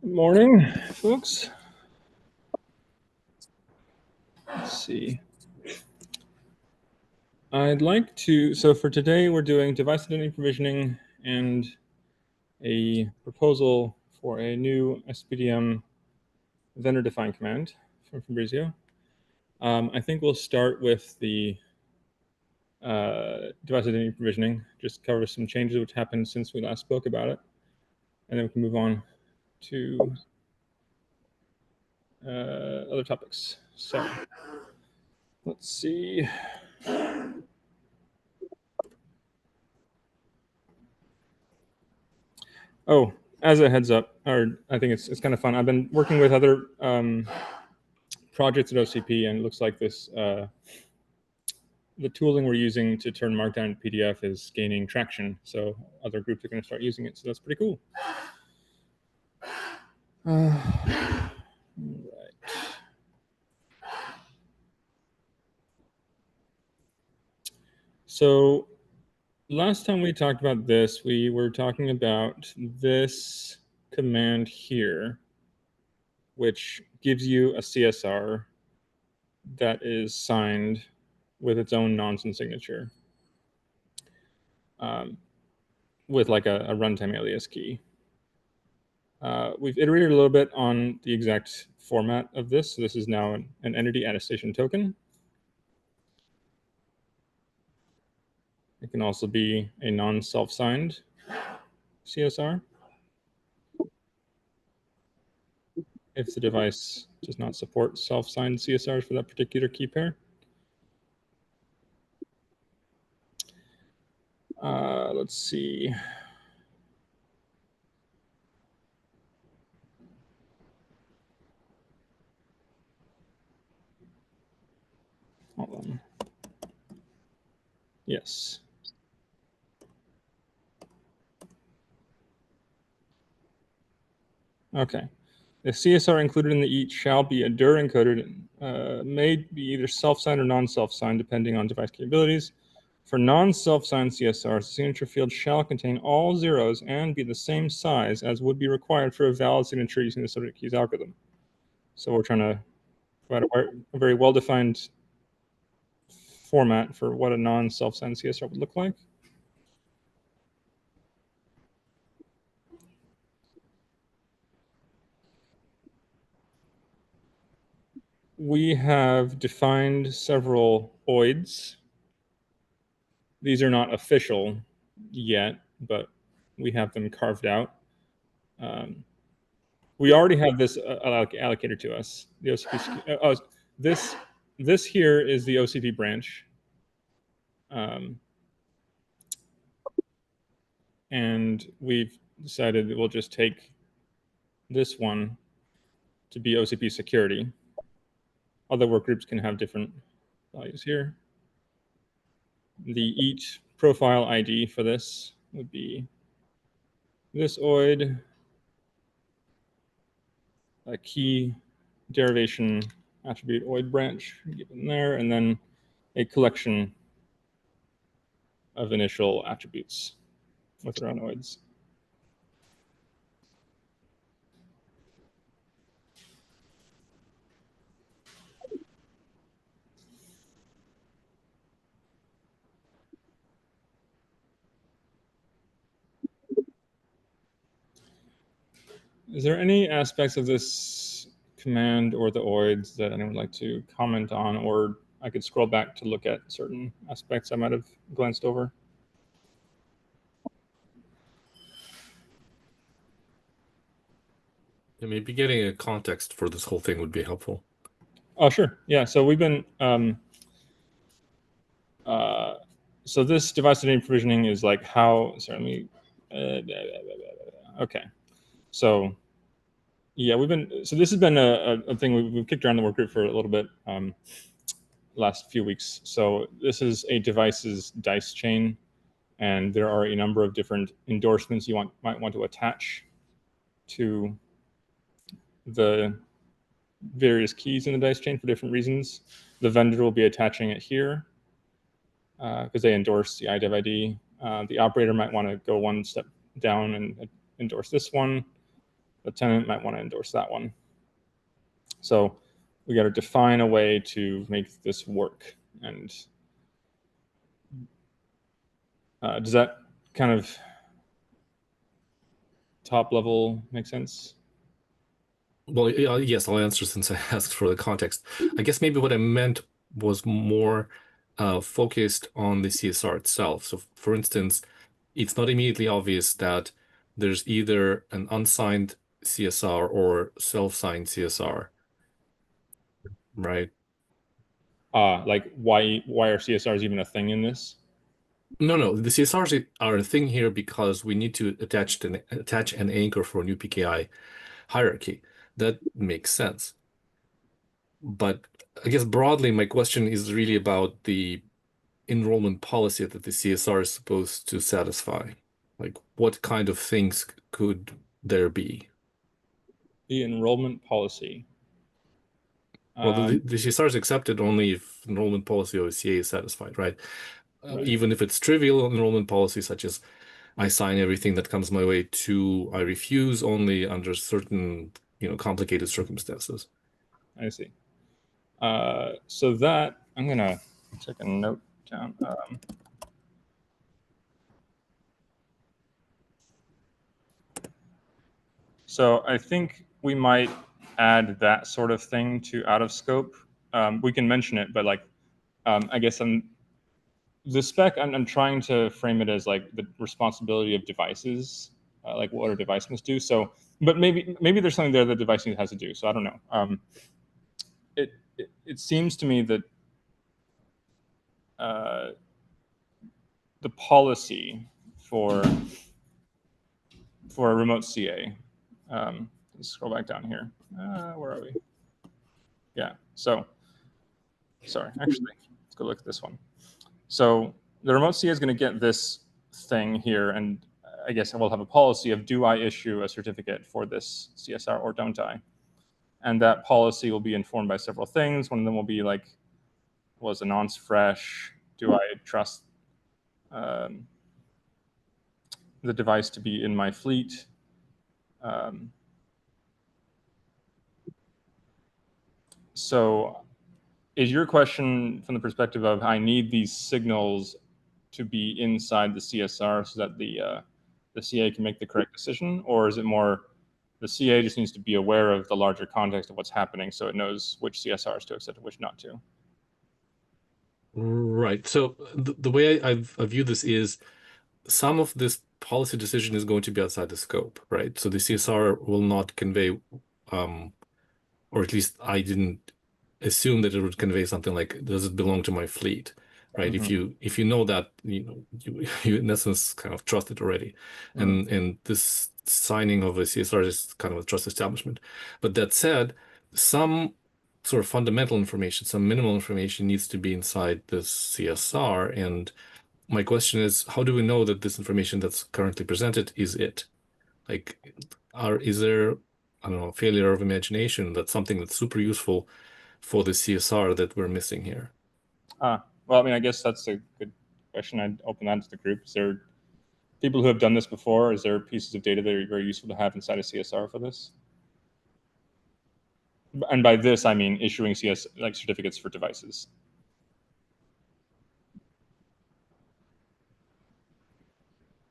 Good morning, folks. Let's see. I'd like to, so for today we're doing device identity provisioning and a proposal for a new SPDM vendor-defined command from Fabrizio. I think we'll start with the device identity provisioning, just cover some changes which happened since we last spoke about it, and then we can move on to other topics. So let's see. Oh, as a heads up, or I think it's kind of fun. I've been working with other projects at OCP, and it looks like this the tooling we're using to turn Markdown into PDF is gaining traction. So other groups are going to start using it. So that's pretty cool. Right. So last time we talked about this, we were talking about this command here, which gives you a CSR that is signed with its own nonce signature, with like a runtime alias key. We've iterated a little bit on the exact format of this. So this is now an entity attestation token. It can also be a non-self-signed CSR if the device does not support self-signed CSRs for that particular key pair. Let's see. Hold on. Yes. Okay. The CSR included in the EAT shall be a DIR encoded, may be either self-signed or non-self-signed, depending on device capabilities. For non-self-signed CSRs, the signature field shall contain all zeros and be the same size as would be required for a valid signature using the subject keys algorithm. So we're trying to provide a very well-defined format for what a non-self-signed CSR would look like. We have defined several OIDs. These are not official yet, but we have them carved out. We already have this allocated to us. The OCP. This here is the OCP branch, and we've decided that we'll just take this one to be OCP security. Other work groups can have different values here. The EAT profile ID for this would be this OID, a key derivation attribute OID branch given there, and then a collection of initial attributes with their own OIDs. Is there any aspects of this command or the OIDs that anyone would like to comment on, or I could scroll back to look at certain aspects I might have glanced over? And maybe getting a context for this whole thing would be helpful. Oh, sure. Yeah. So we've been so this device identity provisioning is like how. Sorry, let me. Okay. So yeah, we've been. So this has been a thing we've kicked around the work group for a little bit. Last few weeks. So this is a device's dice chain, and there are a number of different endorsements you might want to attach to the various keys in the dice chain for different reasons. The vendor will be attaching it here because they endorse the IDEV ID. The operator might want to go one step down and endorse this one. the tenant might want to endorse that one. So we got to define a way to make this work. And does that kind of top level make sense? Well, yes, I'll answer since I asked for the context. I guess maybe what I meant was more focused on the CSR itself. So, for instance, it's not immediately obvious that there's either an unsigned CSR or self-signed CSR, right? Like why are CSRs even a thing in this? No, the CSRs are a thing here because we need to attach an anchor for a new PKI hierarchy. That makes sense. But I guess broadly, my question is really about the enrollment policy that the CSR is supposed to satisfy. Like, what kind of things could there be? The enrollment policy. Well, the CSR is accepted only if enrollment policy or CA is satisfied, right? Right. Even if it's trivial enrollment policy, such as I sign everything that comes my way to I refuse only under certain, complicated circumstances. I see. So that I'm gonna take a note down. So I think we might add that sort of thing to out of scope. We can mention it, but like, I guess the spec. I'm trying to frame it as like the responsibility of devices, like what a device must do. So, but maybe there's something there that device has to do. So I don't know. It seems to me that uh, the policy for a remote CA. Let's scroll back down here. Where are we? Yeah. So, sorry. Actually, let's go look at this one. So the remote CA is going to get this thing here, and I guess we'll have a policy of do I issue a certificate for this CSR or don't I? And that policy will be informed by several things. One of them will be like, was a nonce fresh? Do I trust um, the device to be in my fleet? So is your question from the perspective of I need these signals to be inside the CSR so that the CA can make the correct decision, or is it more the CA just needs to be aware of the larger context of what's happening so it knows which CSRs to accept and which not to? Right. So the way I view this is some of this policy decision is going to be outside the scope, right? So the CSR will not convey, um, or at least I didn't assume that it would convey something like, does it belong to my fleet? Right. Mm-hmm. If you know that, you in essence kind of trust it already. Mm-hmm. And this signing of a CSR is kind of a trust establishment. But that said, some sort of fundamental information, some minimal information needs to be inside this CSR. And my question is, how do we know that this information that's currently presented is it? Like, is there, I don't know, failure of imagination that's something that's super useful for the CSR that we're missing here? Well, I mean, I guess that's a good question. I'd open that to the group. Is there people who have done this before? Is there pieces of data that are very useful to have inside a CSR for this? And by this, I mean issuing CS like certificates for devices.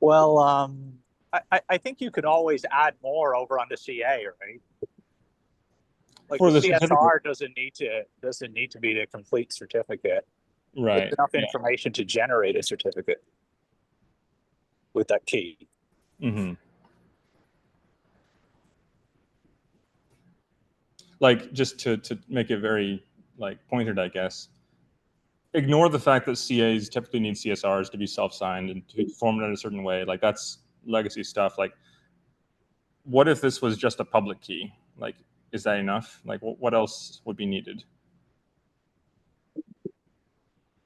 Well, I think you could always add more over on the CA, right? Like For the the certificate, CSR doesn't need to be the complete certificate. right? It's enough Yeah. information to generate a certificate with that key. Mm-hmm. Like just to make it very like pointed, I guess. Ignore the fact that CAs typically need CSRs to be self-signed and to be formed in a certain way. Like that's legacy stuff. Like, what if this was just a public key? Like, is that enough? Like, what else would be needed?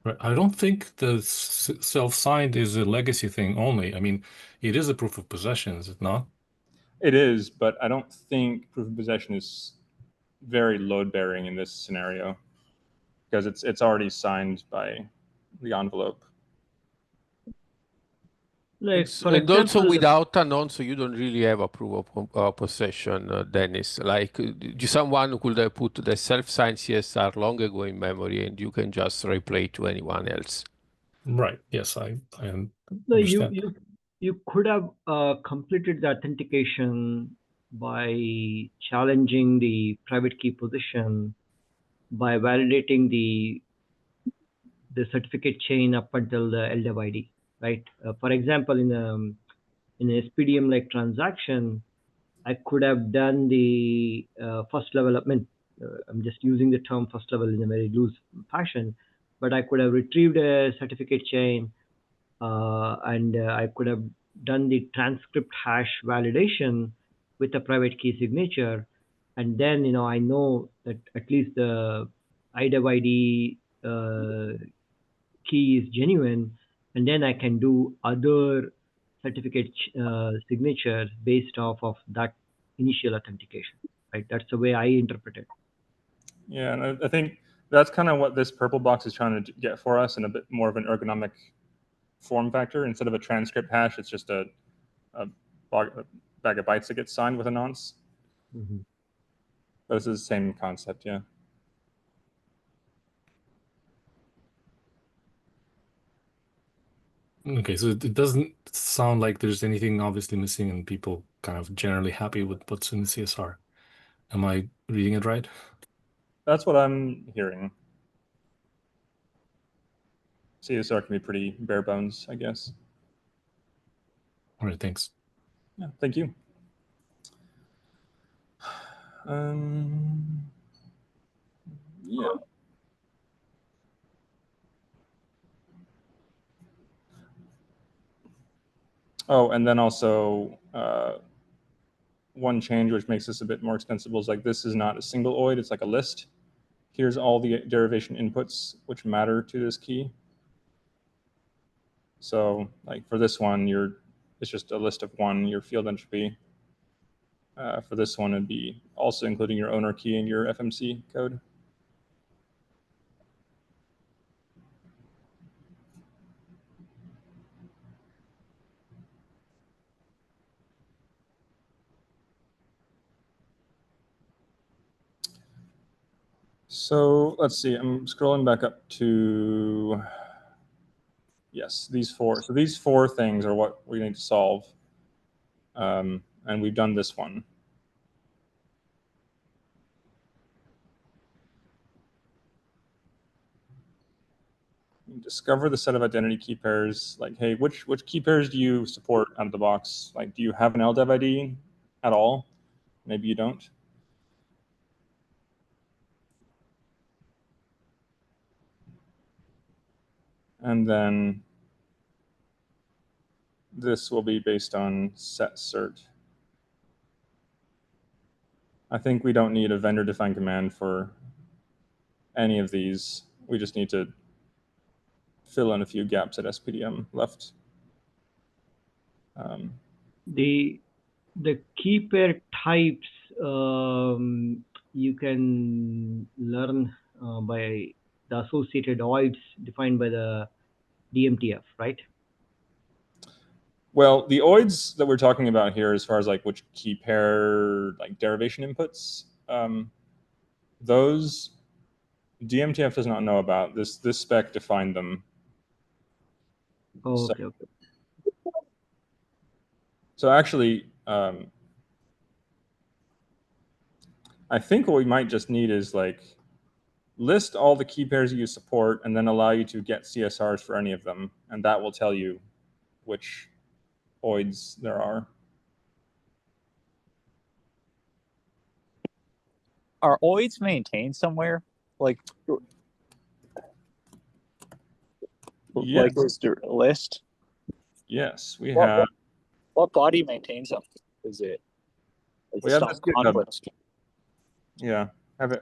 Right. I don't think the self-signed is a legacy thing only. I mean, it is a proof of possession, is it not? It is, but I don't think proof of possession is very load-bearing in this scenario because it's already signed by the envelope. Like, for And also example, without a nonce, you don't really have a proof of possession, Dennis. Like someone could have put the self-signed CSR long ago in memory and you can just replay to anyone else. Right. Yes, I no, understand. you could have completed the authentication by challenging the private key position, by validating the certificate chain up until the LDAV ID, right? For example, in an SPDM like transaction, I could have done the first level. I mean, I'm just using the term first level in a very loose fashion, but I could have retrieved a certificate chain, and I could have done the transcript hash validation with a private key signature, and then I know that at least the IDEV ID key is genuine, and then I can do other certificate signatures based off of that initial authentication, right? That's the way I interpret it. Yeah, and I think that's kind of what this purple box is trying to get for us in a bit more of an ergonomic form factor. Instead of a transcript hash, it's just a bag of bytes that gets signed with a nonce. Mm-hmm. But it's the same concept, yeah. Okay, so it doesn't sound like there's anything obviously missing and people kind of generally happy with what's in the CSR. Am I reading it right? That's what I'm hearing. CSR can be pretty bare bones, I guess. All right, thanks. Yeah, thank you. Yeah. Oh, and then also one change which makes this a bit more extensible is like this is not a single OID, it's like a list. Here's all the derivation inputs which matter to this key. So like for this one, it's just a list of one, your field entropy. For this one, it'd be also including your owner key and your FMC code. So let's see, I'm scrolling back up to, yes, these four. So these four things are what we need to solve. And we've done this one. Discover the set of identity key pairs. Like, hey, which key pairs do you support out of the box? Like, do you have an LDAV ID at all? Maybe you don't. And then this will be based on set cert. I think we don't need a vendor-defined command for any of these. We just need to fill in a few gaps at SPDM left. The key pair types you can learn by the associated OIDs defined by the DMTF, right? Well, the OIDs that we're talking about here, as far as like which key pair like derivation inputs, those DMTF does not know about. This spec defined them. Oh, So, okay. So actually, I think what we might just need is like list all the key pairs you support and then allow you to get CSRs for any of them. And that will tell you which OIDs there are. Are OIDs maintained somewhere? Like is there a list? Yes, we have. What body maintains them? Is it? We have this GitHub. Yeah,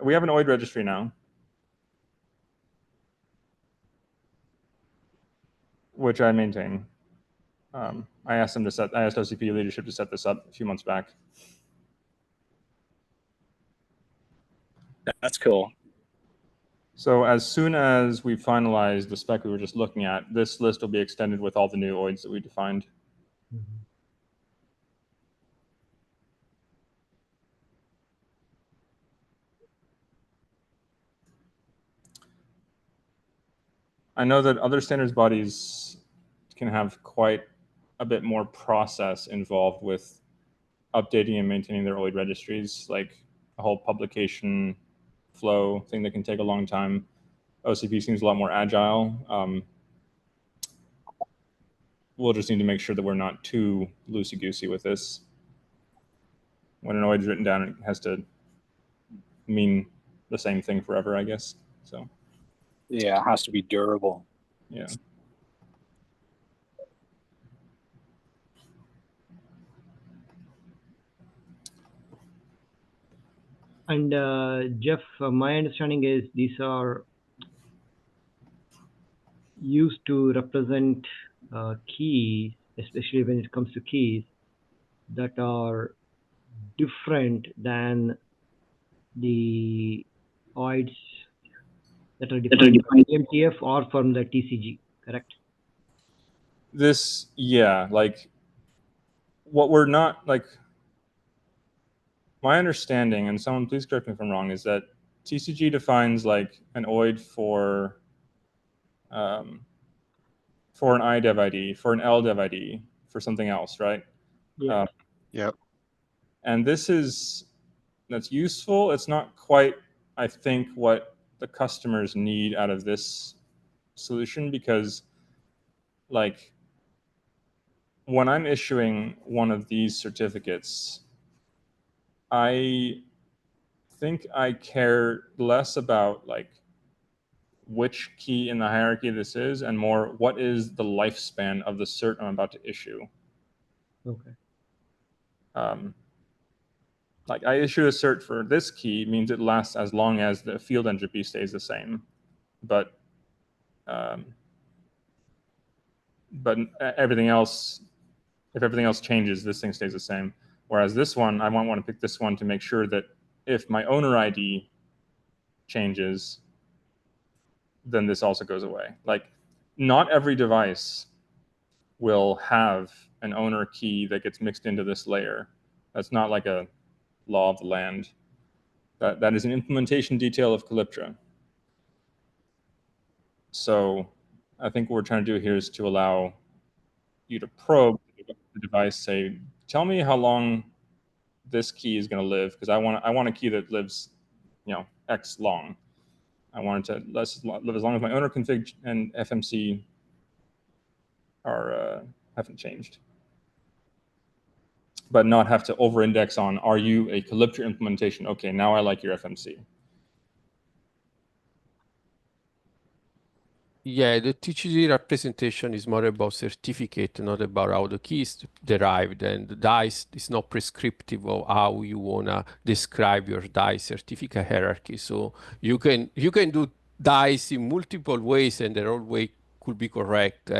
we have an OID registry now, which I maintain. I asked OCP leadership to set this up a few months back. That's cool. So as soon as we finalize the spec we were just looking at, this list will be extended with all the new OIDs that we defined. Mhm. I know that other standards bodies can have quite a bit more process involved with updating and maintaining their OID registries, like a whole publication flow thing that can take a long time. OCP seems a lot more agile. We'll just need to make sure that we're not too loosey-goosey with this. When an OID is written down, it has to mean the same thing forever, I guess. So Yeah, it has to be durable. yeah. And Jeff, my understanding is these are used to represent keys, especially when it comes to keys that are different than the OIDs that are defined by MTF or from the TCG, correct? This, yeah, like what we're not like. My understanding, and someone please correct me if I'm wrong, is that TCG defines like an OID for an iDev ID, for an LDev ID, for something else, right? Yeah. Yep. And that's useful. It's not quite, I think, what the customers need out of this solution, because like when I'm issuing one of these certificates, I think I care less about like which key in the hierarchy this is, and more what is the lifespan of the cert I'm about to issue. Okay. Like I issue a cert for this key means it lasts as long as the field entropy stays the same, but everything else, if everything else changes, this thing stays the same. Whereas this one, I might want to pick this one to make sure that if my owner ID changes, then this also goes away. Like not every device will have an owner key that gets mixed into this layer. That's not like a law of the land. That is an implementation detail of Calyptra. So I think what we're trying to do here is to allow you to probe the device, say, tell me how long this key is going to live, because I want a key that lives, X long. I want it to live as long as my owner config and FMC haven't changed, but not have to over-index on, are you a Calyptra implementation? Okay, now I like your FMC. Yeah, the TCG representation is more about certificate, not about how the key is derived. And the dice is not prescriptive of how you wanna describe your dice certificate hierarchy. So you can do dice in multiple ways, and they're all way could be correct.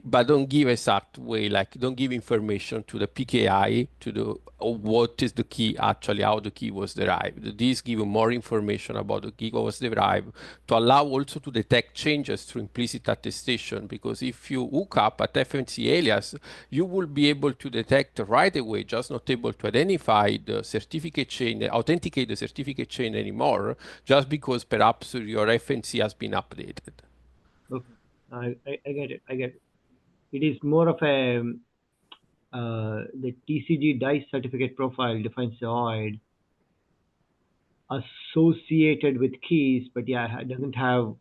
But don't give exact way, like don't give information to the PKI to the what is the key actually, how the key was derived. These give you more information about the key was derived to allow also to detect changes through implicit attestation, because if you hook up at FMC alias, you will be able to detect right away, just not able to identify the certificate chain, authenticate the certificate chain anymore, just because perhaps your FMC has been updated. Okay. I get it. I get it. It is more of a the TCG dice certificate profile defines the OID associated with keys, but yeah, it doesn't have,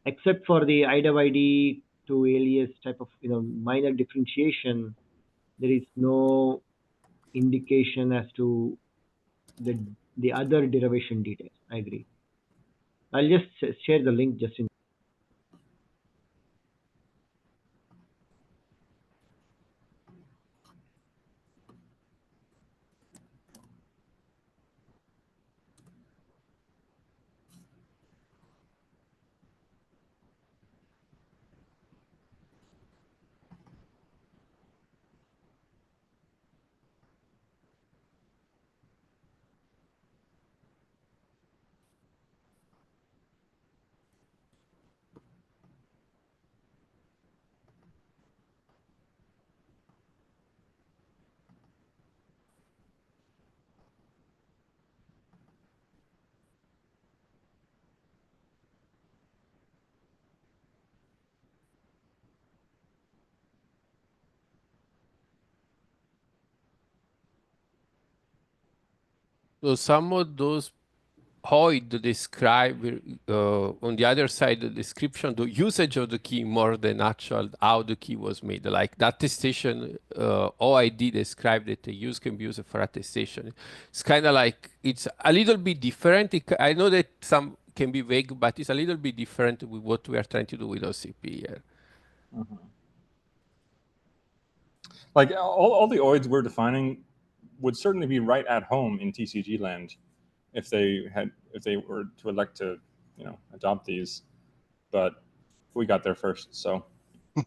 except for the IDEV ID to alias type of minor differentiation. There is no indication as to the other derivation details. I agree. I'll just share the link just in. So some of those OID describe on the other side the description, the usage of the key more than actual how the key was made. Like the attestation OID described that the use can be used for attestation. It's kind of like it's a little bit different. I know that some can be vague, but it's a little bit different with what we are trying to do with OCP here. Mm-hmm. Like all the OIDs we're defining would certainly be right at home in TCG land if they were to elect to, adopt these, but we got there first, so. And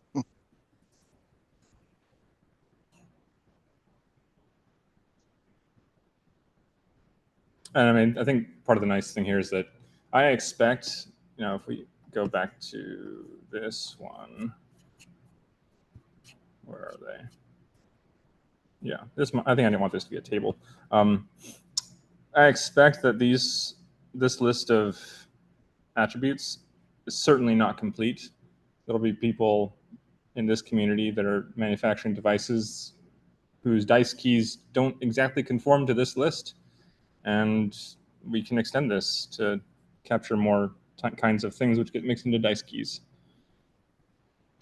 I mean, I think part of the nice thing here is that I expect, if we go back to this one, where are they? Yeah, I think I didn't want this to be a table. I expect that this list of attributes is certainly not complete. There'll be people in this community that are manufacturing devices whose dice keys don't exactly conform to this list, and we can extend this to capture more kinds of things which get mixed into dice keys.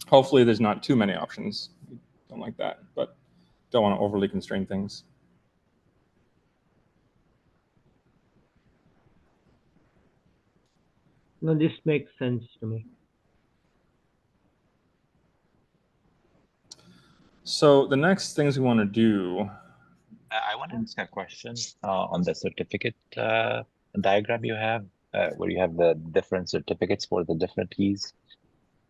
Hopefully there's not too many options. We don't like that, but don't want to overly constrain things. No, this makes sense to me. So the next things we want to do. I want to ask a question on the certificate diagram you have, where you have the different certificates for the different keys.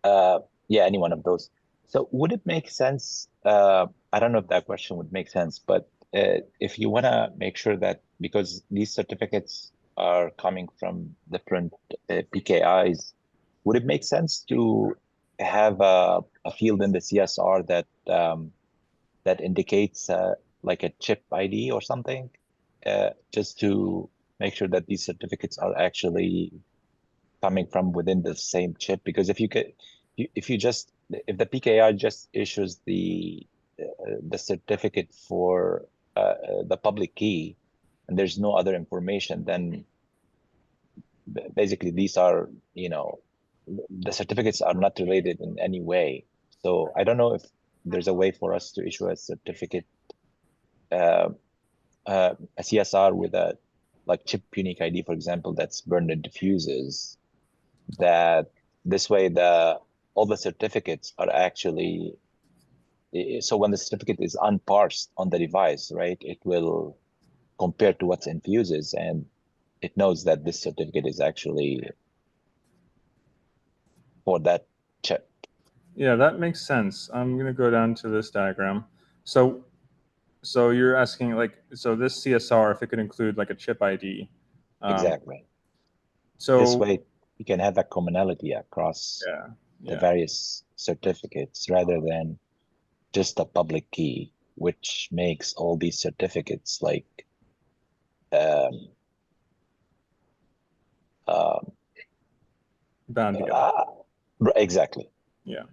Yeah, any one of those. So would it make sense? I don't know if that question would make sense, but if you want to make sure that, because these certificates are coming from different PKIs, would it make sense to have a field in the CSR that indicates like a chip ID or something, just to make sure that these certificates are actually coming from within the same chip? Because if the PKI just issues the certificate for the public key, and there's no other information, then basically these are, the certificates are not related in any way. So I don't know if there's a way for us to issue a certificate, a CSR with a like chip unique ID, for example, that's burned in diffuses, that this way all the certificates are actually, so when the certificate is unparsed on the device, right, it will compare to what's in fuses, and it knows that this certificate is actually for that chip. Yeah, that makes sense. I'm going to go down to this diagram. So you're asking, like, so this CSR, if it could include like a chip ID. Exactly. So this way you can have that commonality across the various certificates rather than just a public key, which makes all these certificates like bound together. Exactly. Yeah.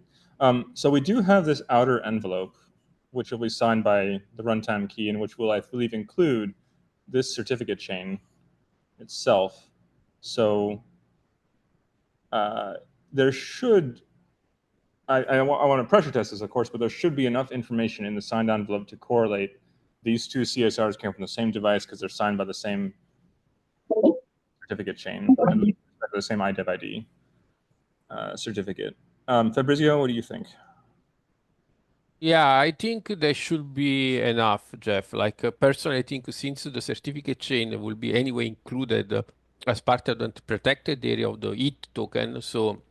So we do have this outer envelope, which will be signed by the runtime key, and which will, I believe, include this certificate chain itself. So there should, I want to pressure test this, of course, but there should be enough information in the signed envelope to correlate these two CSRs came from the same device because they're signed by the same certificate chain and the same IDEV ID certificate. Fabrizio, what do you think? Yeah, I think there should be enough, Jeff. Like personally, I think since the certificate chain will be anyway included as part of the protected area of the ETH token, so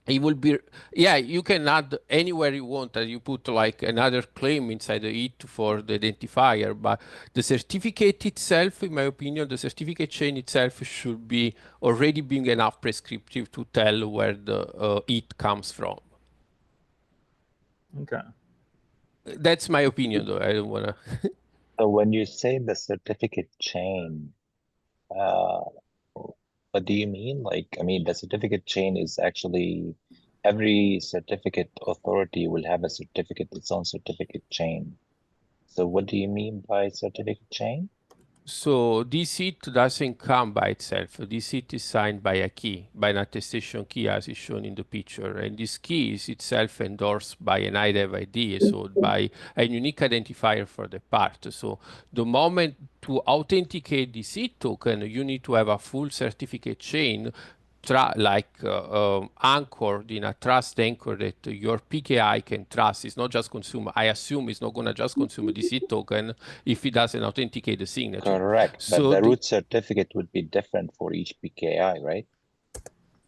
it will be, yeah, you can add anywhere you want, and you put like another claim inside the ETH for the identifier, but the certificate itself, in my opinion, the certificate chain itself should be already being enough prescriptive to tell where the ETH comes from. Okay. That's my opinion, though. I don't want to. So when you say the certificate chain, what do you mean? Like, I mean, the certificate chain is actually every certificate authority will have its own certificate chain. So what do you mean by certificate chain? So this heat doesn't come by itself. This heat is signed by a key, by an attestation key as is shown in the picture. And this key is itself endorsed by an IDEV ID, so by a unique identifier for the part. So the moment to authenticate this heat token, you need to have a full certificate chain anchored in a trust anchor that your PKI can trust. It's not just consume. I assume it's not going to just consume the seed token if it doesn't authenticate the signature. Correct. So but the root certificate would be different for each PKI, right?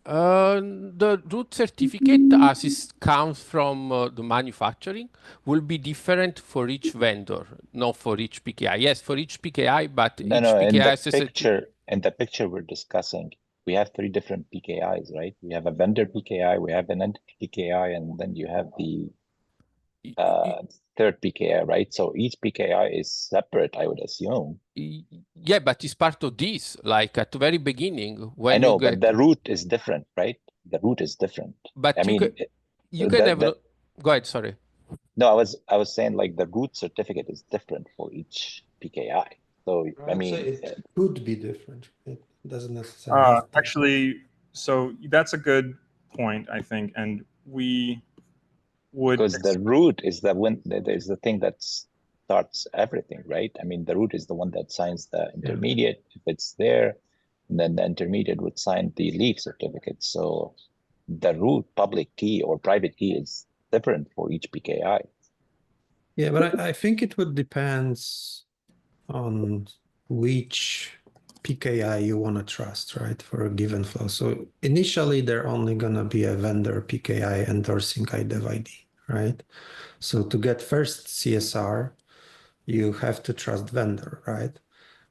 The root certificate, as it comes from the manufacturing, will be different for each vendor, not for each PKI. Yes, for each PKI, but No, each no. PKI In the picture we're discussing, we have 3 different PKIs, right? We have a vendor PKI, we have an entity PKI, and then you have the third PKI, right? So each PKI is separate, I would assume. Yeah, but it's part of this. Like at the very beginning, when I know, you get, but the root is different, right? The root is different. but I mean, you can have. Go ahead. Sorry. No, I was saying like the root certificate is different for each PKI. So I mean, it could be different. It doesn't necessarily have to. Actually, so that's a good point, I think, and we would because the root is the thing that starts everything, right? I mean, the root is the one that signs the intermediate if it's there, and then the intermediate would sign the leaf certificate. So the root public key or private key is different for each PKI. Yeah, but I think it would depend on which PKI you want to trust, right, for a given flow. So initially, they're only going to be a vendor PKI endorsing IDEV ID, right? So to get first CSR, you have to trust vendor, right?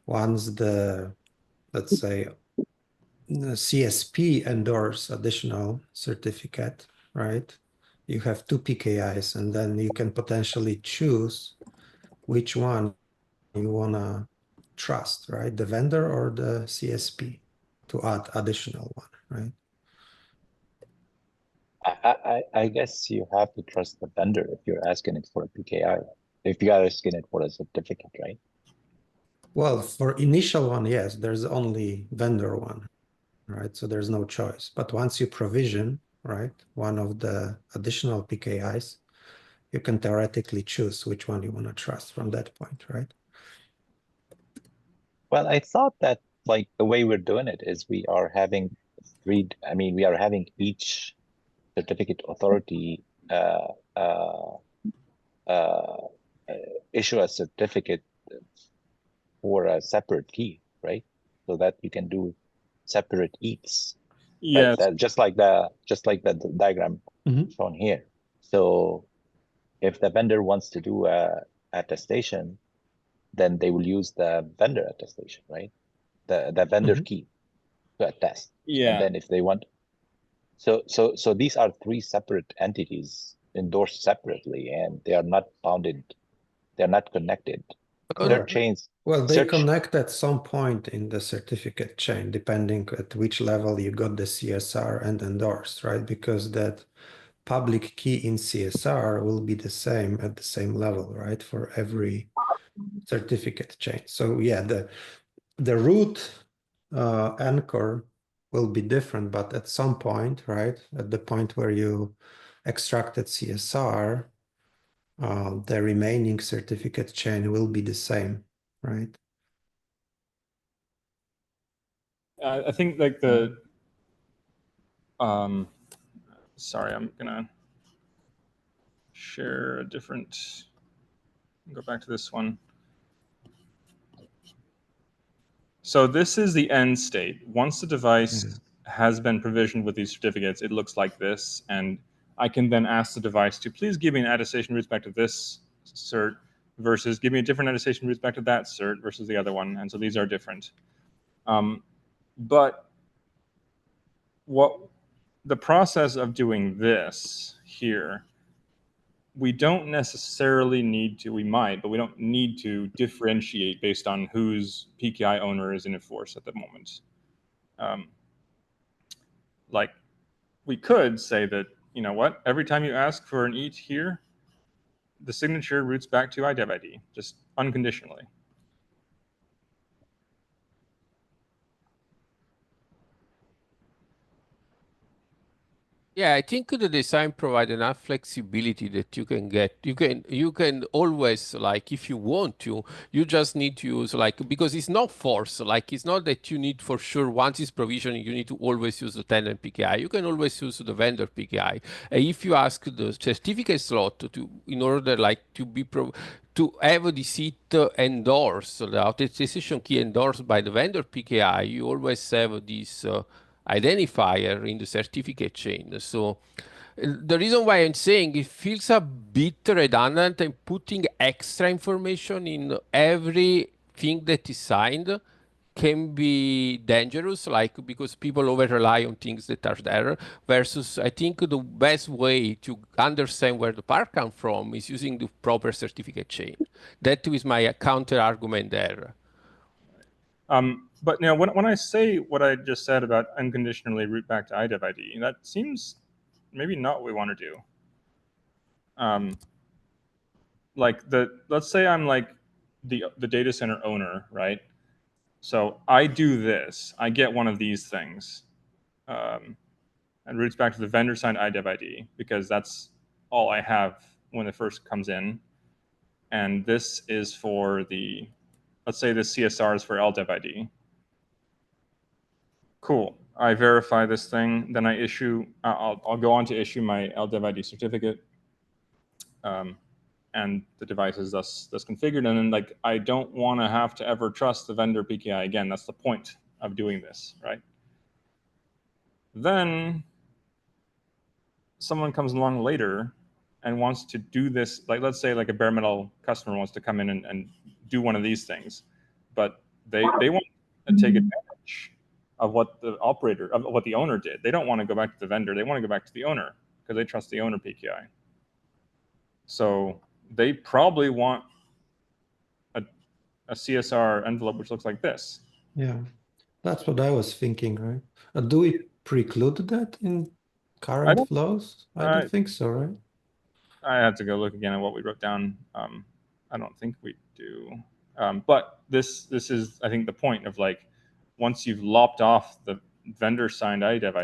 Once let's say, the CSP endorse additional certificate, right? You have 2 PKIs, and then you can potentially choose which one you want to trust, right? The vendor or the CSP to add additional one, right? I guess you have to trust the vendor if you're asking it for a PKI. If you are asking it for a certificate, right? Well, for initial one, yes, there's only vendor one, right? So there's no choice. But once you provision, right, one of the additional PKIs, you can theoretically choose which one you want to trust from that point, right? Well, I thought that like the way we're doing it is we are having we are having each certificate authority issue a certificate for a separate key, right? So that you can do separate EATs. Yes. Right? Just like the diagram shown here. So if the vendor wants to do a attestation, then they will use the vendor attestation, right? The vendor key to attest. Yeah. And then if they want, so these are 3 separate entities endorsed separately, and they are not bounded. They're not connected. Their chains. Well, they connect at some point in the certificate chain, depending at which level you got the CSR and endorsed, right? Because that public key in CSR will be the same at the same level, right? For every certificate chain. So yeah, the root anchor will be different, but at some point, right? At the point where you extracted CSR, the remaining certificate chain will be the same, right? I think like sorry, I'm gonna share a different, go back to this one. So this is the end state. Once the device has been provisioned with these certificates, it looks like this, and I can then ask the device to please give me an attestation with respect to this cert versus give me a different attestation with respect to that cert versus the other one, and so these are different. But what the process of doing this here, we don't necessarily need to, we might, but we don't need to differentiate based on whose PKI owner is in force at the moment. Like we could say that, you know what, every time you ask for an EAT here, the signature routes back to IDEV ID, just unconditionally. Yeah, I think the design provides enough flexibility that you can get. You can always, like, if you want to, you just need to use, like, because it's not forced. Like, it's not that you need for sure, once it's provisioning, you need to always use the tenant PKI. You can always use the vendor PKI. And if you ask the certificate slot to, in order like to be to have the seat endorsed, the authorization key endorsed by the vendor PKI, you always have this identifier in the certificate chain. So the reason why I'm saying it feels a bit redundant and putting extra information in everything that is signed can be dangerous, like because people over rely on things that are there. Versus, I think the best way to understand where the part comes from is using the proper certificate chain. That is my counter argument there. But now, when I say what I just said about unconditionally root back to IDEV ID, that seems maybe not what we want to do. Like let's say I'm like the data center owner, right? So I do this, I get one of these things, and roots back to the vendor signed IDEV ID because that's all I have when it first comes in. And this is for the, let's say the CSR is for LDEV ID. Cool. I verify this thing, then I issue, I'll go on to issue my LDEV ID certificate, and the device is thus configured. And then, like, I don't want to have to ever trust the vendor PKI again. That's the point of doing this, right? Then someone comes along later and wants to do this, like, let's say like a bare metal customer wants to come in and do one of these things, but they want to take advantage of what the operator, of what the owner did. They don't want to go back to the vendor. They want to go back to the owner because they trust the owner PKI. So they probably want a CSR envelope which looks like this. Yeah, that's what I was thinking, right? Do we preclude that in current flows? I don't think so, right? I have to go look again at what we wrote down. I don't think we do. But this is, I think, the point of, like, once you've lopped off the vendor signed IDEV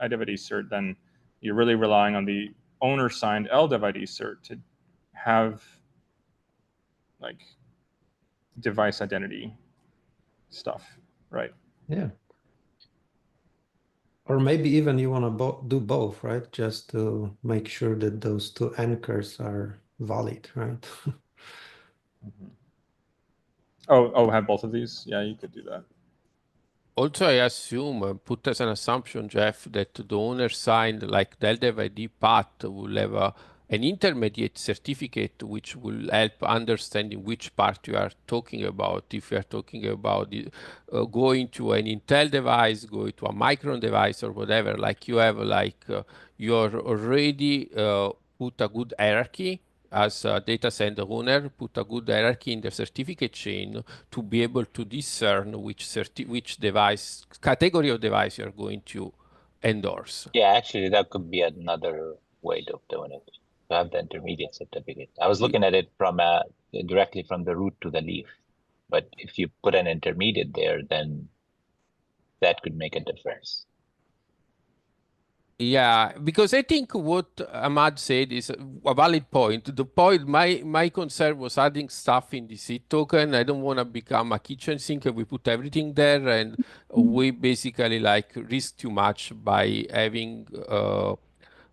ID cert, then you're really relying on the owner signed LDEV ID cert to have, like, device identity stuff, right? Yeah. Or maybe even you want to do both, right? Just to make sure that those two anchors are valid, right? Mm-hmm. Oh, have both of these? Yeah, you could do that. Also, I assume, put as an assumption, Jeff, that the owner signed, like the LDEV ID path will have an intermediate certificate which will help understanding which part you are talking about. If you are talking about going to an Intel device, going to a Micron device or whatever, like you have you're already put a good hierarchy as a data center owner, put a good hierarchy in the certificate chain to be able to discern which device, category of device you're going to endorse. Yeah, actually, that could be another way of doing it, to have the intermediate certificate. I was looking at it from directly from the root to the leaf. But if you put an intermediate there, then that could make a difference. Yeah, because I think what Ahmad said is a valid point. The point, my concern was adding stuff in the seed token. I don't want to become a kitchen sink and we put everything there, and we basically like risk too much by having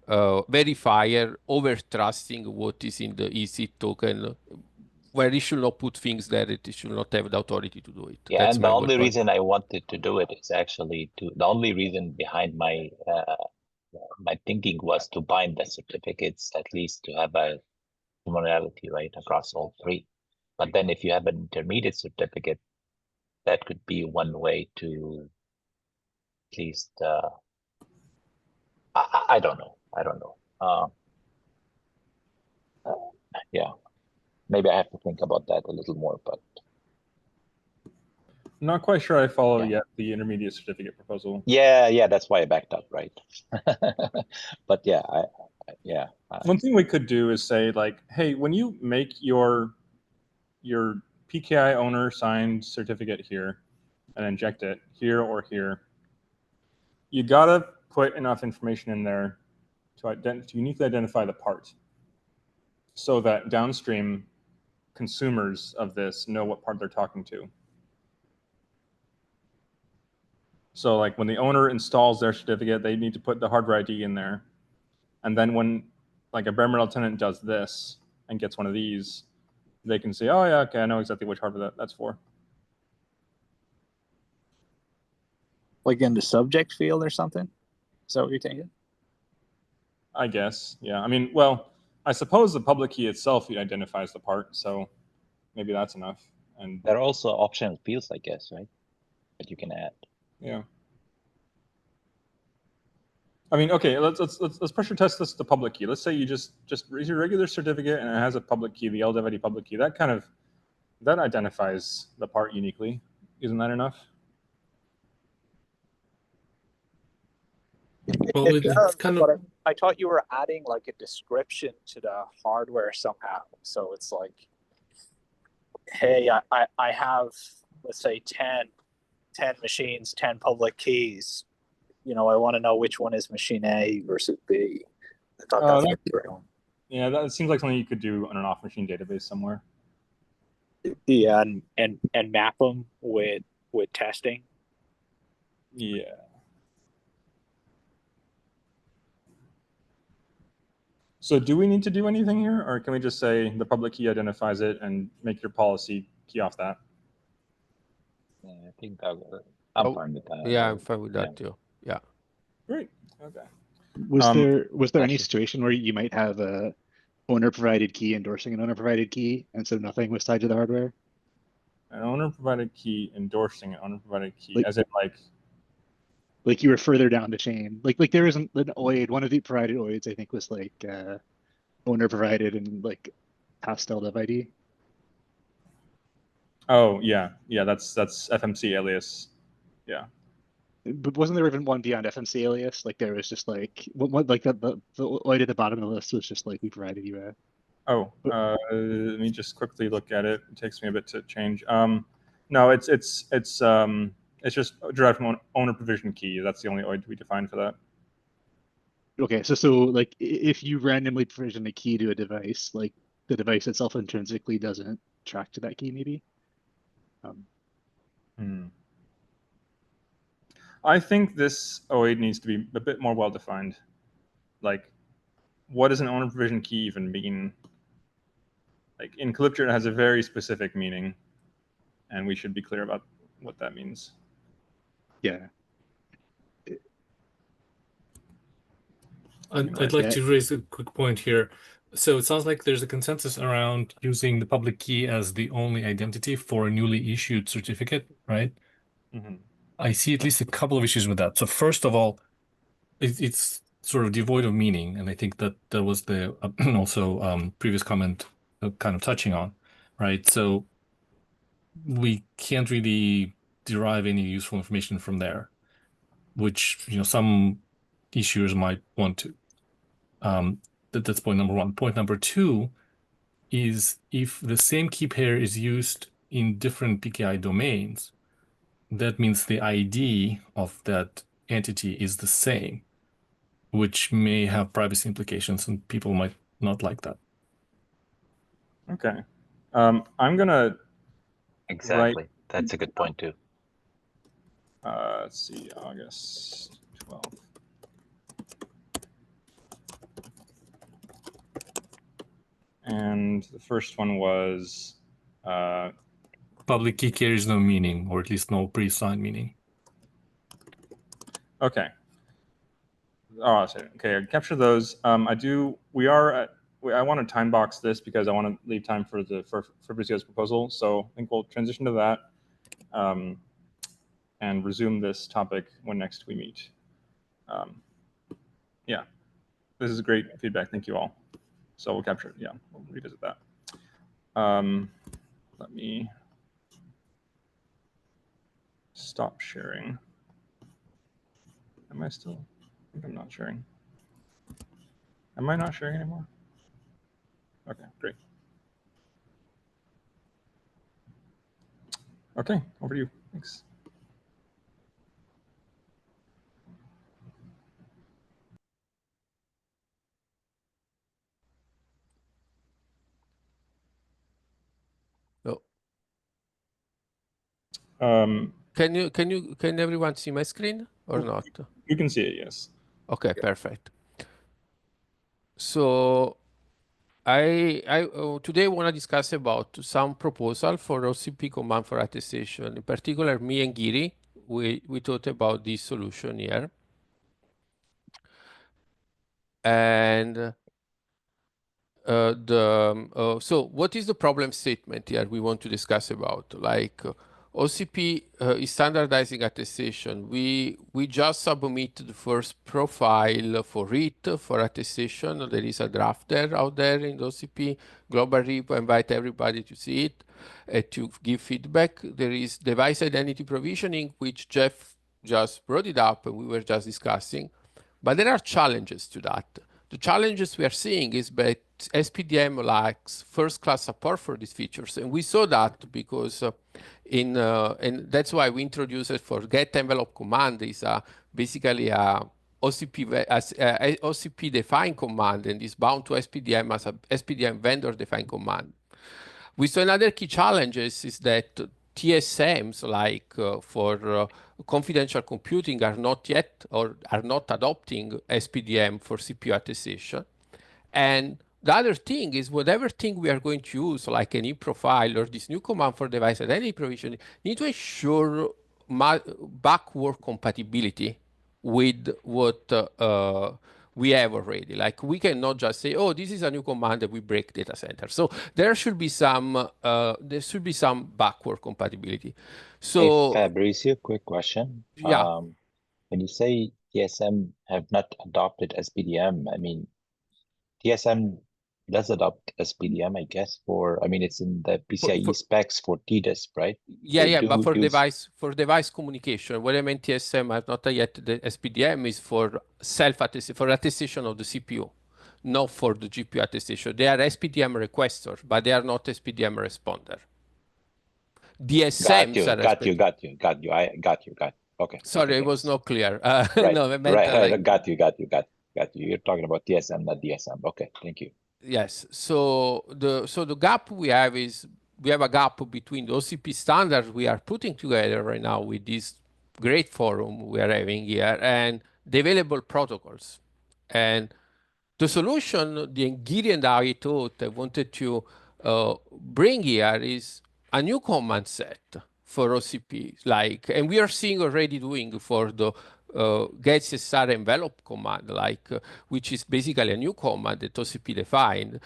verifier over trusting what is in the EC token, where it should not put things there that it should not have the authority to do it. Yeah, That's and the only reason I wanted to do it is actually the only reason behind my thinking was to bind the certificates, at least to have a commonality, right, across all three. But then if you have an intermediate certificate, that could be one way to at least, I don't know. Yeah, maybe I have to think about that a little more, but. I'm not quite sure I follow yet the intermediate certificate proposal. Yeah, that's why I backed up, right? But yeah, one thing we could do is say, like, hey, when you make your PKI owner signed certificate here and inject it here or here, you gotta put enough information in there to uniquely identify the part, so that downstream consumers of this know what part they're talking to. So like when the owner installs their certificate, they need to put the hardware ID in there. And then when like a bare metal tenant does this and gets one of these, they can say, oh yeah, okay, I know exactly which hardware that's for. Like in the subject field or something? Is that what you're thinking? I guess, yeah. I mean, well, I suppose the public key itself identifies the part, so maybe that's enough. And there are also optional fields, I guess, right? That you can add. Yeah. I mean, okay, let's pressure test this the public key. Let's say you just raise your regular certificate and it has a public key, the LDEV ID public key. That identifies the part uniquely. Isn't that enough? Well, it's kind of. I thought you were adding like a description to the hardware somehow. So it's like, hey, I have, let's say 10 machines, 10 public keys. You know, I want to know which one is machine A versus B. I thought that's what you were doing. Yeah, that seems like something you could do on an off-machine database somewhere. Yeah, and map them with testing. Yeah. So do we need to do anything here, or can we just say the public key identifies it and make your policy key off that? Yeah, I think I'm fine with that. Yeah, I'm fine with that too. Yeah. Great. Okay. Was there any situation where you might have a owner provided key endorsing an owner provided key, and so nothing was tied to the hardware? An owner provided key endorsing an owner provided key, as in like you were further down the chain. Like there isn't an OID. One of the provided OIDs, I think, was like owner provided and like past LDEV ID. Oh yeah, that's FMC alias. Yeah. But wasn't there even one beyond FMC alias? Like there was just like what like the OID at the bottom of the list was just like we provided you a. Oh, let me just quickly look at it. It takes me a bit to change. No, it's just derived from owner provision key. That's the only OID we defined for that. Okay, so like if you randomly provision a key to a device, like the device itself intrinsically doesn't track to that key, maybe. I think this OID needs to be a bit more well defined. Like, what does an owner provision key even mean? Like in Calyptra, it has a very specific meaning, and we should be clear about what that means. Yeah. I'd like to raise a quick point here. So it sounds like there's a consensus around using the public key as the only identity for a newly issued certificate, right? Mm-hmm. I see at least a couple of issues with that. So first of all, it's sort of devoid of meaning, and I think that was the also previous comment kind of touching on, right? So we can't really derive any useful information from there, which some issuers might want to. That's point number one. Point number two is if the same key pair is used in different PKI domains, that means the ID of that entity is the same, which may have privacy implications, and people might not like that. Okay. I'm gonna exactly. That's a good point too. Let's see, August 12th. And the first one was public key carries no meaning, or at least no pre-assigned meaning. Okay. Oh, okay. I capture those. I want to time box this because I want to leave time for Fabrizio's proposal. So I think we'll transition to that and resume this topic when next we meet. Yeah, this is great feedback. Thank you all. So we'll capture it. Yeah, we'll revisit that. Let me stop sharing. Am I still? I think I'm not sharing. Am I not sharing anymore? Okay, great. Okay, over to you. Thanks. Can everyone see my screen or not? You can see it, yes. Okay, perfect. So I today want to discuss about some proposal for OCP command for attestation. In particular, me and Giri, we thought about this solution here. And so what is the problem statement here we want to discuss about? Like OCP is standardizing attestation. We just submit the first profile for it for attestation. There is a draft there out there in the OCP global repo. I invite everybody to see it, to give feedback. There is device identity provisioning, which Jeff just brought it up and we were just discussing. But there are challenges to that. The challenges we are seeing is that SPDM lacks first-class support for these features, and we saw that because and that's why we introduced it for get envelope command is basically a OCP defined command and is bound to SPDM as a SPDM vendor defined command. We saw another key challenges is that TSMs like for confidential computing are not yet or are not adopting SPDM for CPU attestation. And the other thing is whatever thing we are going to use, like an e-profile or this new command for device identity provision, need to ensure backward compatibility with what we have already. Like we cannot just say, oh, this is a new command that we break data center. So there should be some backward compatibility. So Hey, Fabrizio, quick question. Yeah. When you say TSM have not adopted SPDM, I mean, TSM does adopt SPDM, I guess, I mean, it's in the PCIe specs for TDISP, right? Yeah, but for device communication, what I meant TSM have not yet the SPDM is for for attestation of the CPU, not for the GPU attestation. They are SPDM requester, but they are not SPDM responder. DSMs are got you. I got you. Okay. Sorry, okay, it was not clear. Right, No, I meant right. Got you. You're talking about TSM, not DSM. Okay, thank you. Yes. So the gap we have is we have a gap between the OCP standards we are putting together right now with this great forum we are having here and the available protocols. And the solution the Giri and I thought I wanted to bring here is a new command set for OCP, and we are seeing already doing for the get CSR envelope command, which is basically a new command that OCP defined,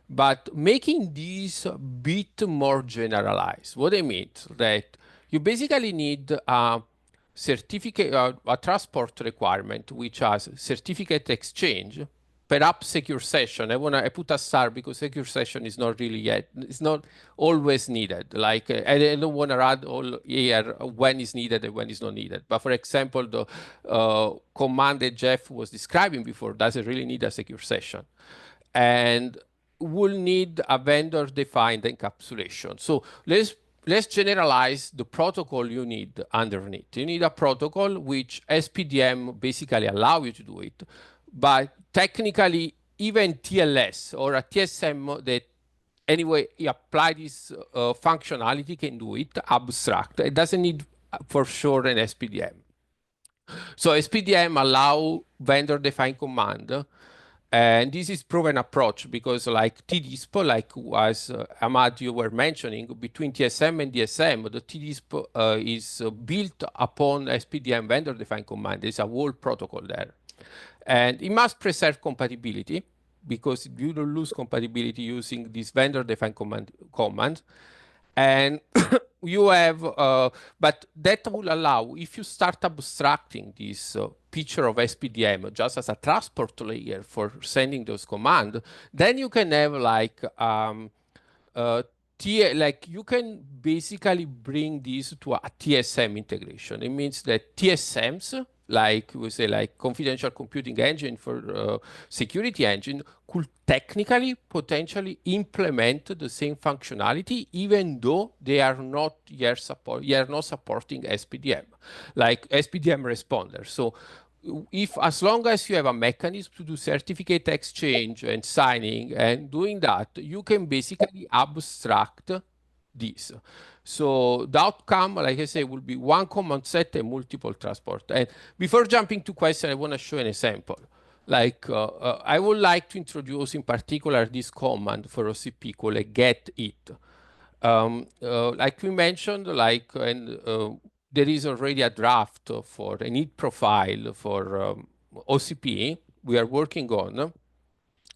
but making these a bit more generalized. What I mean that you basically need a certificate, a transport requirement, which has certificate exchange, perhaps secure session. I put a star because secure session is not really yet, it's not always needed. I don't want to add all here when is needed and when is not needed. But for example, the command that Jeff was describing before doesn't really need a secure session. And will need a vendor defined encapsulation. So let's generalize the protocol you need underneath. You need a protocol which SPDM basically allow you to do it, but technically even TLS or a TSM that anyway you apply this functionality can do it abstract. It doesn't need for sure an SPDM. So SPDM allow vendor defined command. And this is proven approach because like TDISP, like as Ahmad you were mentioning, between TSM and DSM, the TDISP is built upon SPDM vendor defined command. There's a whole protocol there. And it must preserve compatibility because you don't lose compatibility using this vendor defined command. And you have, but that will allow, if you start abstracting this picture of SPDM just as a transport layer for sending those commands, then you can have you can basically bring this to a TSM integration. It means that TSMs, like we say, like confidential computing engine for security engine, could technically potentially implement the same functionality, even though they are not yet supporting SPDM, like SPDM responder. So if as long as you have a mechanism to do certificate exchange and signing and doing that, you can basically abstract this. So the outcome, like I say, will be one command set and multiple transport. And before jumping to question, I want to show an example. Like I would like to introduce in particular this command for OCP called a get it. Like we mentioned, there is already a draft for an it profile for OCP we are working on,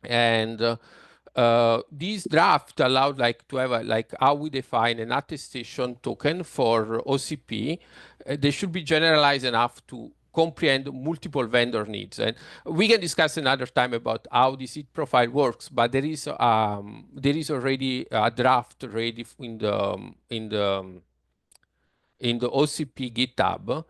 and this draft allowed to have how we define an attestation token for OCP. They should be generalized enough to comprehend multiple vendor needs. And we can discuss another time about how this it profile works, but there is already a draft ready in the OCP GitHub.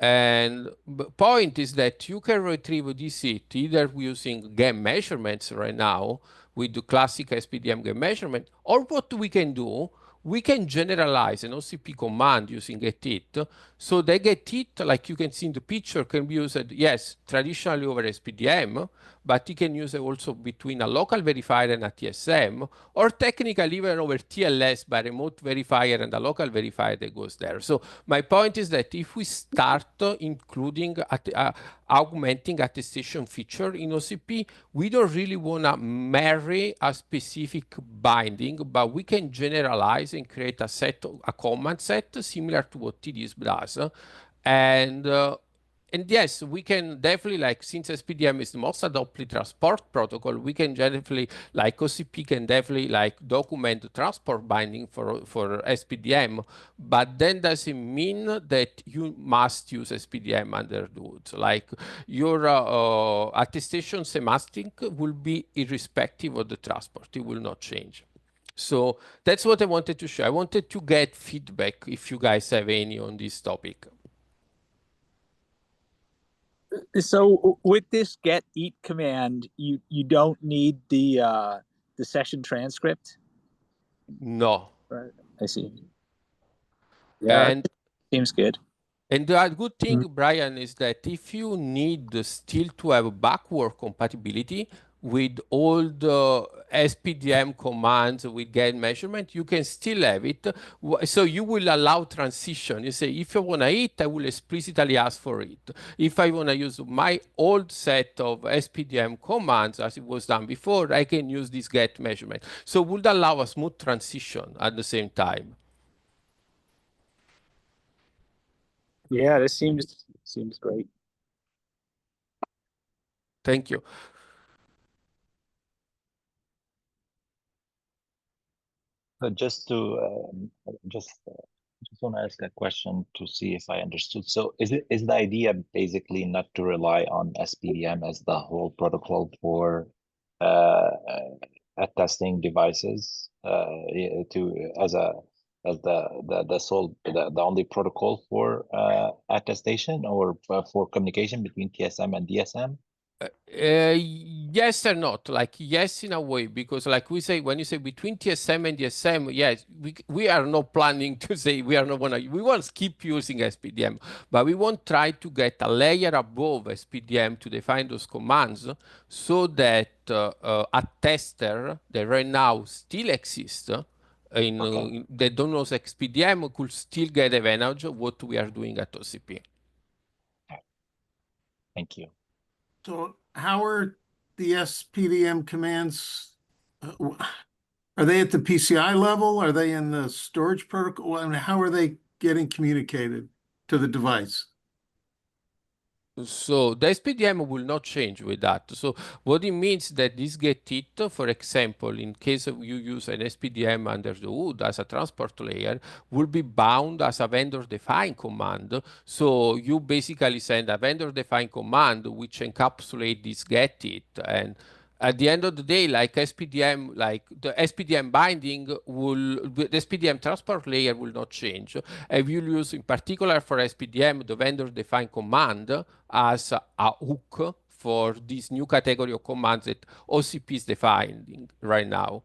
And the point is that you can retrieve this it either using GAN measurements right now with the classic SPDM GAN measurement, or what we can do, we can generalize an OCP command using getIt. So the getIt, like you can see in the picture, can be used, yes, traditionally over SPDM, but you can use it also between a local verifier and a TSM, or technically even over TLS by remote verifier and a local verifier that goes there. So my point is that if we start including augmenting attestation feature in OCP, we don't really want to marry a specific binding, but we can generalize and create a command set similar to what TDS does. And yes, we can definitely, since SPDM is the most adopted transport protocol, we can definitely, OCP can definitely, document the transport binding for SPDM, but then doesn't mean that you must use SPDM under the hood. Your attestation semantic will be irrespective of the transport. It will not change. So that's what I wanted to show. I wanted to get feedback if you guys have any on this topic. So with this get eat command, you don't need the session transcript? No. Right. I see. Yeah, and seems good. And the good thing, Brian, is that if you need still to have backward compatibility with all the SPDM commands with GAN measurement, you can still have it. So you will allow transition. You say, if I want to eat, I will explicitly ask for it. If I want to use my old set of SPDM commands, as it was done before, I can use this GET measurement. So it would allow a smooth transition at the same time. Yeah, this seems great. Thank you. But just want to ask a question to see if I understood. So is the idea basically not to rely on SPDM as the whole protocol for attesting devices as the only protocol for attestation or for communication between TSM and DSM? Yes or not, yes in a way, because we say, when you say between TSM and DSM, yes, we are not planning to say we want to keep using SPDM, but we want to try to get a layer above SPDM to define those commands so that a tester that right now still exists that don't know SPDM could still get advantage of what we are doing at OCP. Thank you. So how are the SPDM commands, are they at the PCI level? Are they in the storage protocol? I mean, how are they getting communicated to the device? So the SPDM will not change with that. So what it means that this getIt, for example, in case you use an SPDM under the hood as a transport layer, will be bound as a vendor-defined command. So you basically send a vendor-defined command which encapsulates this getIt, and at the end of the day, SPDM, the SPDM binding the SPDM transport layer will not change. And we'll use, in particular for SPDM, the vendor-defined command as a hook for this new category of commands that OCP is defining right now.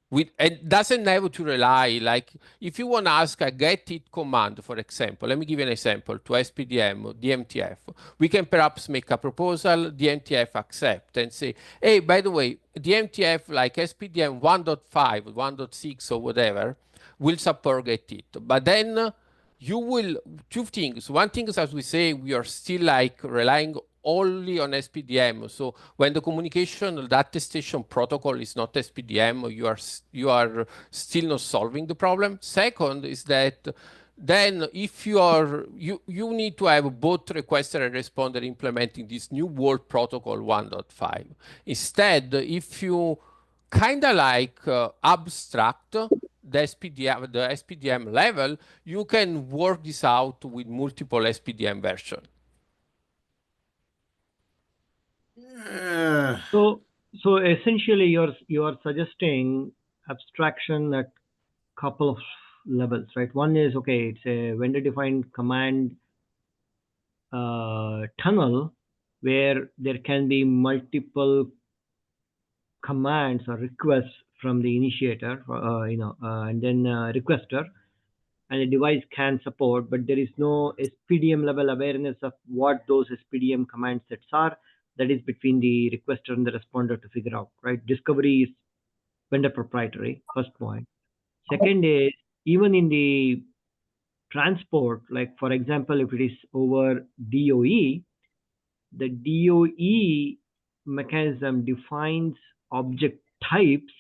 It doesn't have to rely, like if you want to ask a get it command, for example, let me give you an example to SPDM, DMTF. We can perhaps make a proposal, DMTF accept and say, hey, by the way, DMTF like SPDM 1.5, 1.6 or whatever will support get it. But then you will, two things. One thing is, as we say, we are still like relying only on SPDM. So when the communication, the attestation protocol is not SPDM, you are still not solving the problem. Second is that then if you need to have both requester and responder implementing this new world protocol 1.5. Instead, if you kind of like abstract the SPDM level, you can work this out with multiple SPDM versions. So essentially, you're suggesting abstraction at couple of levels, right? One is, okay, it's a vendor-defined command tunnel where there can be multiple commands or requests from the initiator, and then requester, and the device can support, but there is no SPDM level awareness of what those SPDM command sets are. That is between the requester and the responder to figure out, right? Discovery is vendor proprietary, first point. Second is, even in the transport, like for example, if it is over DOE, the DOE mechanism defines object types,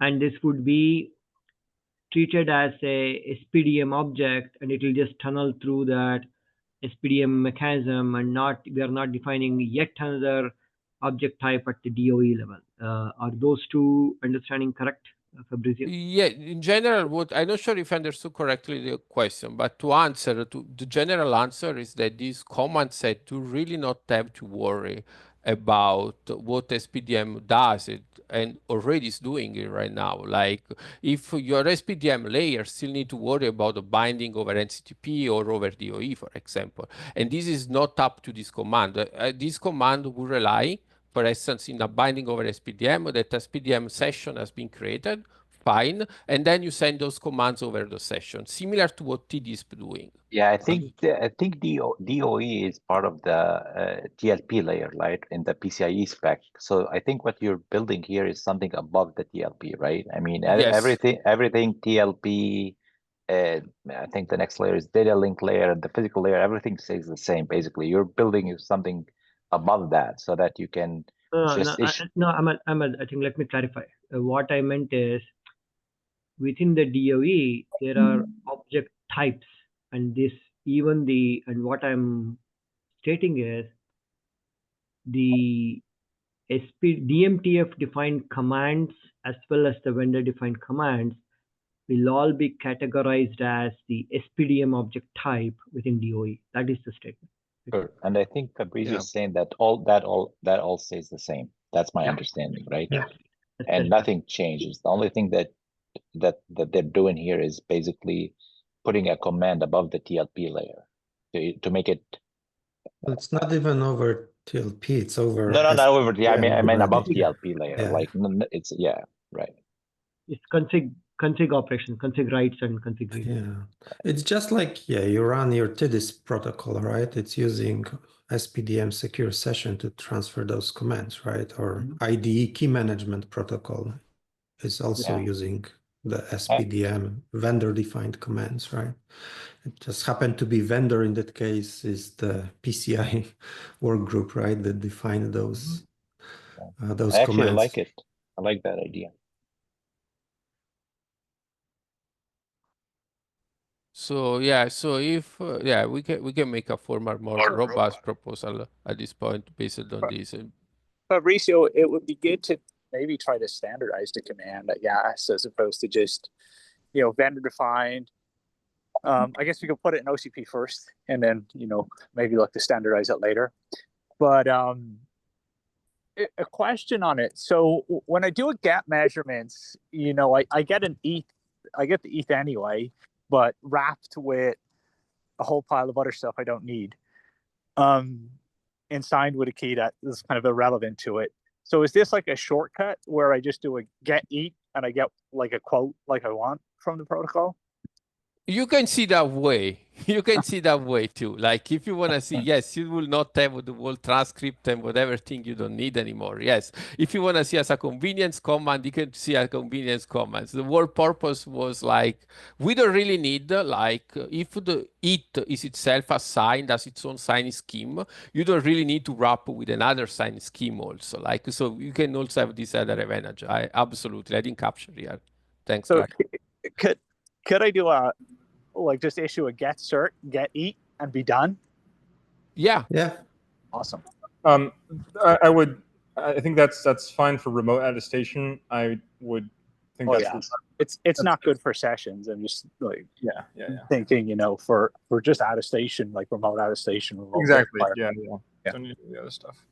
and this would be treated as a SPDM object, and it will just tunnel through that SPDM mechanism, and we are not defining yet another object type at the DOE level. Are those two understanding correct, Fabrizio? Yeah, in general, I'm not sure if I understood correctly the question, but to answer, the general answer is that this command set do really not have to worry about what SPDM does and already is doing it right now. Like if your SPDM layer still need to worry about the binding over NCTP or over DOE, for example, and this is not up to this command. This command will rely, for instance, in a binding over SPDM, that SPDM session has been created, fine, and then you send those commands over the session, similar to what TD is doing. Yeah, I think DOE is part of the TLP layer, right, in the PCIe spec. So I think what you're building here is something above the TLP, right? I mean, Yes. everything TLP. I think the next layer is data link layer, the physical layer. Everything stays the same. Basically, you're building something above that so that you can just Ahmed, I think let me clarify. What I meant is, within the DOE, there are object types, and what I'm stating is the DMTF defined commands as well as the vendor defined commands will all be categorized as the SPDM object type within DOE. That is the statement. Sure. And I think Fabrizio is saying that all stays the same. That's my understanding, right? Yeah. And nothing changes. The only thing that they're doing here is basically putting a command above the TLP layer to make it. Well, it's not even over TLP. It's over. No, not over. Yeah, I mean above TLP layer. Yeah. Like it's right. It's config operation, config writes and config reads. Yeah, it's just like you run your TDIS protocol, right? It's using SPDM secure session to transfer those commands, right? Or IDE key management protocol is also using the SPDM vendor-defined commands, right? It just happened to be vendor in that case is the PCI work group, right? That defined those I actually commands. like it. I like that idea. So if we can make a formal, more robust proposal at this point based on this. Fabrizio, it would be good to maybe try to standardize the command, I guess, as opposed to just vendor defined. I guess we could put it in OCP first, and then maybe look to standardize it later. But a question on it. So when I do a gap measurements, I get an ETH. I get the ETH anyway, but wrapped with a whole pile of other stuff I don't need, and signed with a key that is kind of irrelevant to it. So is this like a shortcut where I just do a get ETH and I get like a quote like I want from the protocol? You can see that way. You can see that way too. Like if you want to see, yes, you will not have the whole transcript and whatever thing you don't need anymore. Yes. If you want to see as a convenience command, you can see a convenience command. The whole purpose was like, we don't really need, like, if the it is itself assigned as its own signing scheme, you don't really need to wrap with another signing scheme also. Like, so you can also have this other advantage. I didn't capture here. Thanks. So could I do a, like, just issue a get cert, get eat, and be done? Yeah. Yeah. Awesome. I think that's fine for remote attestation. I would think it's not good for sessions. I'm just like yeah. thinking, you know, for just attestation, like remote attestation. Remote Exactly. verifier. Yeah. Don't need the other stuff.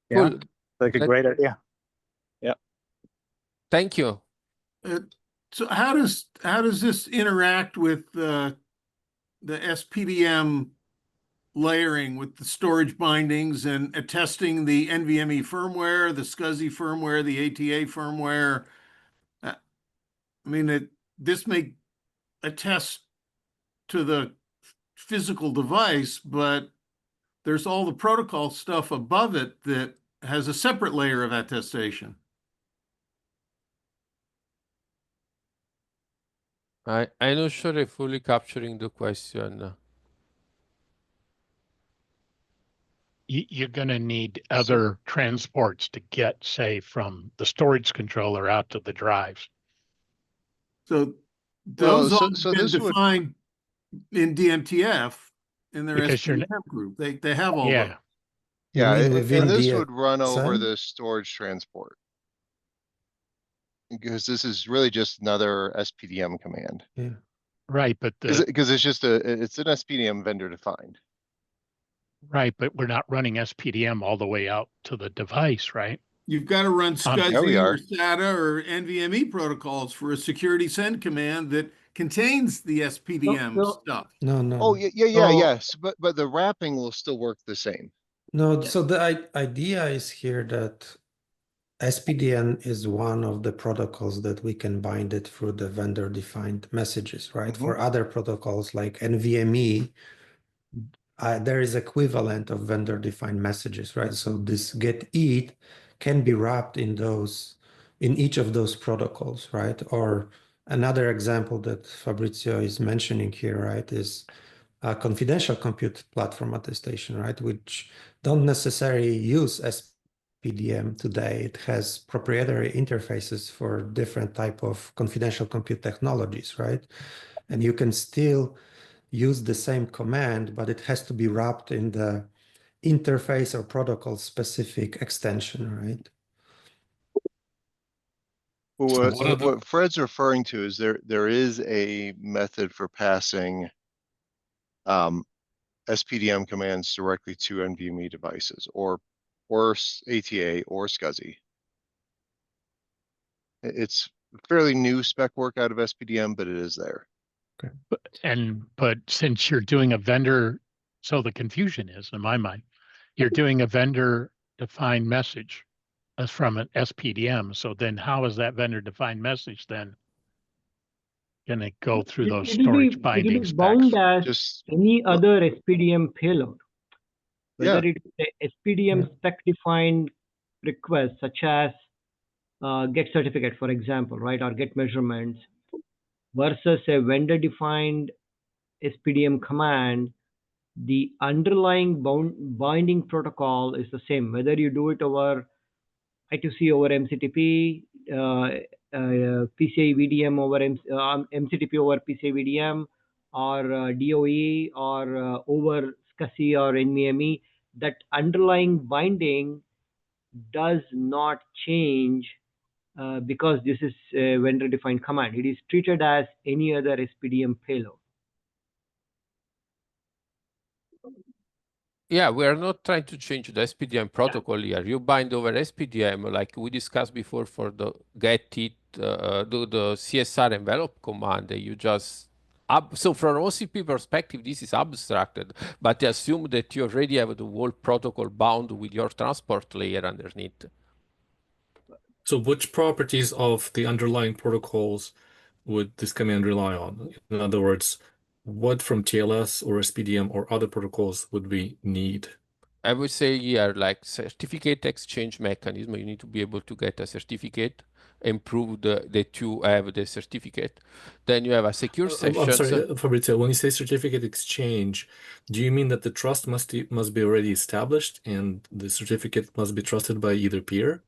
Yeah. Cool. Like a great idea. Yeah. Thank you. So how does this interact with the SPDM layering with the storage bindings and attesting the NVMe firmware, the SCSI firmware, the ATA firmware? I mean, this may attest to the physical device, but there's all the protocol stuff above it that has a separate layer of attestation. I'm not sure if fully capturing the question. You're going to need other transports to get, say, from the storage controller out to the drives. So those all have been defined in DMTF in their SPDM group. They have all those. Yeah, and this would run over the storage transport. Because this is really just another SPDM command. Yeah. Right, but because it's just it's an SPDM vendor defined. Right, but we're not running SPDM all the way out to the device, right? You've got to run SCSI or SATA or NVMe protocols for a security send command that contains the SPDM stuff. No. Oh, yes, but the wrapping will still work the same. No, so the idea is here that SPDN is one of the protocols that we can bind it through the vendor-defined messages, right? For other protocols like NVMe, there is equivalent of vendor-defined messages, right? So this get eat can be wrapped in each of those protocols, right? Or another example that Fabrizio is mentioning here, right, is a confidential compute platform attestation, right, which don't necessarily use SPDM today. It has proprietary interfaces for different type of confidential compute technologies, right? And you can still use the same command, but it has to be wrapped in the interface or protocol specific extension, right? Well, what Fred's referring to is there is a method for passing SPDM commands directly to NVMe devices or ATA or SCSI. It's fairly new spec work out of SPDM, but it is there. Okay. But since you're doing a vendor, so the confusion is, in my mind, you're doing a vendor defined message as from an SPDM. So then how is that vendor defined message then going to go through those storage bindings? It will be bound as any other SPDM payload. Whether it is a SPDM spec defined request such as get certificate, for example, right, or get measurements, versus a vendor defined SPDM command, the underlying binding protocol is the same. Whether you do it over I2C over MCTP, PCI VDM over MCTP over PCI VDM, or DOE, or over SCSI or NVMe, that underlying binding does not change because this is a vendor-defined command. It is treated as any other SPDM payload. Yeah, we are not trying to change the SPDM protocol here. You bind over SPDM, like we discussed before for the get it, do the CSR envelope command. You just So from an OCP perspective, this is abstracted, but assume that you already have the whole protocol bound with your transport layer underneath. So which properties of the underlying protocols would this command rely on? In other words, what from TLS or SPDM or other protocols would we need? I would say here, like certificate exchange mechanism, you need to be able to get a certificate, and prove that you have the certificate. Then you have a secure session. I'm sorry, Fabrizio, when you say certificate exchange, do you mean that the trust must be already established and the certificate must be trusted by either peer?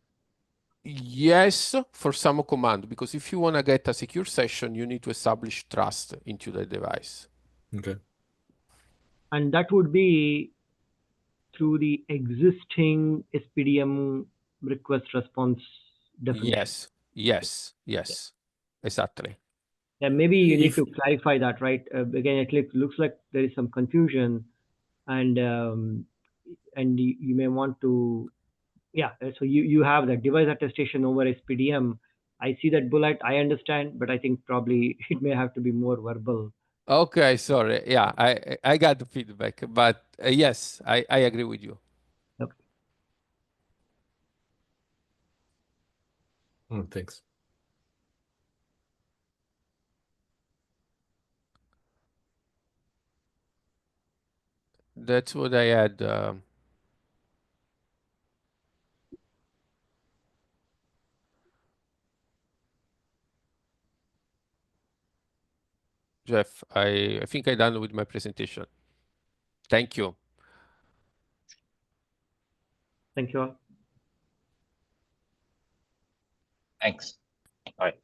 Yes, for some command, because if you want to get a secure session, you need to establish trust into the device. Okay. And that would be through the existing SPDM request response definition. Yes, exactly. Yeah, maybe you need to clarify that, right? Again, it looks like there is some confusion, and you may want to, yeah. So you have the device attestation over SPDM. I see that bullet. I understand, but I think probably it may have to be more verbal. Okay, sorry. Yeah, I got the feedback, but yes, I agree with you. Okay. Thanks. That's what I had. Jeff, I think I'm done with my presentation. Thank you. Thank you all. Thanks. All right.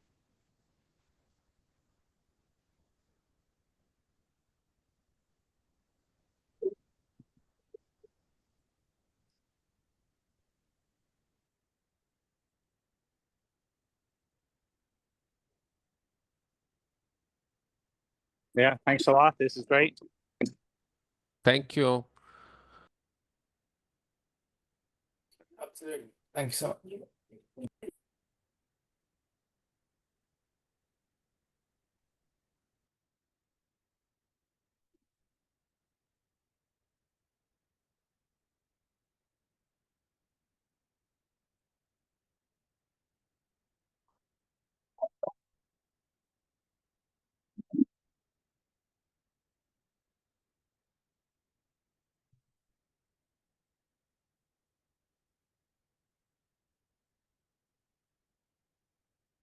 Yeah, thanks a lot. This is great. Thank you. Absolutely. Thanks so much.